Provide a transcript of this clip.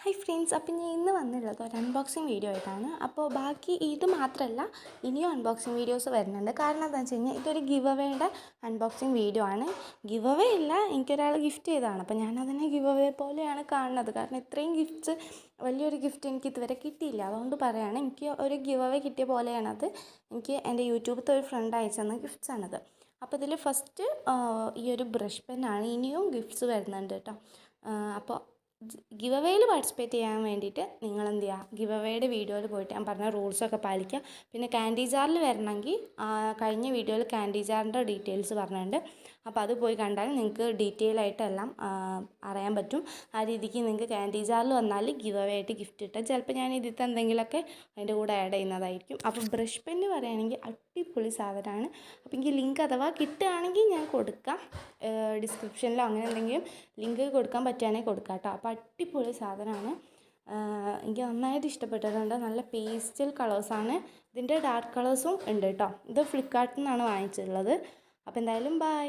Hi friends, അപ്പം ഞാൻ ഇന്ന് വന്നുള്ളത് ഒരു അൺബോക്സിങ് വീഡിയോ ആയിട്ടാണ്. അപ്പോൾ ബാക്കി ഇത് മാത്രമല്ല, ഇനിയും അൺബോക്സിങ് വീഡിയോസ് വരുന്നുണ്ട്. കാരണം എന്താണെന്ന് വെച്ച് കഴിഞ്ഞാൽ ഇതൊരു ഗിവ് അവേയുടെ അൺബോക്സിങ് വീഡിയോ ആണ്. ഗിവ് അവേ ഇല്ല, എനിക്കൊരാൾ ഗിഫ്റ്റ് ചെയ്തതാണ്. അപ്പോൾ ഞാനതിനെ ഗിവ് അവേ പോലെയാണ് കാണുന്നത്. കാരണം ഇത്രയും ഗിഫ്റ്റ്സ്, വലിയൊരു ഗിഫ്റ്റ് എനിക്ക് ഇതുവരെ കിട്ടിയില്ല. അതുകൊണ്ട് പറയുകയാണ്, എനിക്ക് ഒരു ഗിവ് അവേ കിട്ടിയ പോലെയാണത്. എനിക്ക് എൻ്റെ യൂട്യൂബിലത്തെ ഒരു ഫ്രണ്ട് അയച്ചു തന്ന ഗിഫ്റ്റ്സാണത്. അപ്പോൾ ഇതിൽ ഫസ്റ്റ് ഈ ഒരു ബ്രഷ് പെന്നാണ്. ഇനിയും ഗിഫ്റ്റ്സ് വരുന്നുണ്ട് കേട്ടോ. അപ്പോൾ ഗിവ് അവേയിൽ പാർട്ടിസിപ്പേറ്റ് ചെയ്യാൻ വേണ്ടിയിട്ട് നിങ്ങൾ എന്ത് ചെയ്യുക, ഗിവ് അവേയുടെ വീഡിയോയിൽ പോയിട്ട് ഞാൻ പറഞ്ഞ റൂൾസൊക്കെ പാലിക്കുക. പിന്നെ കാൻഡി ജാറിൽ വരണമെങ്കിൽ കഴിഞ്ഞ വീഡിയോയിൽ കാൻഡി ജാറിൻ്റെ ഡീറ്റെയിൽസ് പറഞ്ഞിട്ടുണ്ട്. അപ്പോൾ അത് പോയി കണ്ടാൽ നിങ്ങൾക്ക് ഡീറ്റെയിൽ ആയിട്ടെല്ലാം അറിയാൻ പറ്റും. ആ രീതിക്ക് നിങ്ങൾക്ക് കാൻഡി ജാറിൽ വന്നാൽ ഗിവ് അവേ ആയിട്ട് ഗിഫ്റ്റ് കിട്ടും. ചിലപ്പോൾ ഞാൻ ഇതിലത്തെ എന്തെങ്കിലുമൊക്കെ അതിൻ്റെ കൂടെ ആഡ് ചെയ്യുന്നതായിരിക്കും. അപ്പോൾ ബ്രഷ് പെന്ന് പറയുകയാണെങ്കിൽ അടിപൊളി സാധനമാണ്. അപ്പോൾ എനിക്ക് ലിങ്ക് അഥവാ കിട്ടുകയാണെങ്കിൽ ഞാൻ കൊടുക്കാം, ഡിസ്ക്രിപ്ഷനിലോ അങ്ങനെ എന്തെങ്കിലും ലിങ്ക് കൊടുക്കാൻ പറ്റുകയാണെങ്കിൽ കൊടുക്കാം കേട്ടോ. അപ്പോൾ അടിപൊളി സാധനമാണ്, എനിക്ക് നന്നായിട്ട് ഇഷ്ടപ്പെട്ടിട്ടുണ്ട്. നല്ല പേസ്റ്റൽ കളേഴ്സാണ്, ഇതിൻ്റെ ഡാർക്ക് കളേഴ്സും ഉണ്ട് കേട്ടോ. ഇത് ഫ്ലിപ്കാർട്ടിൽ നിന്നാണ് വാങ്ങിച്ചിട്ടുള്ളത്. അപ്പോൾ എന്തായാലും ബൈ.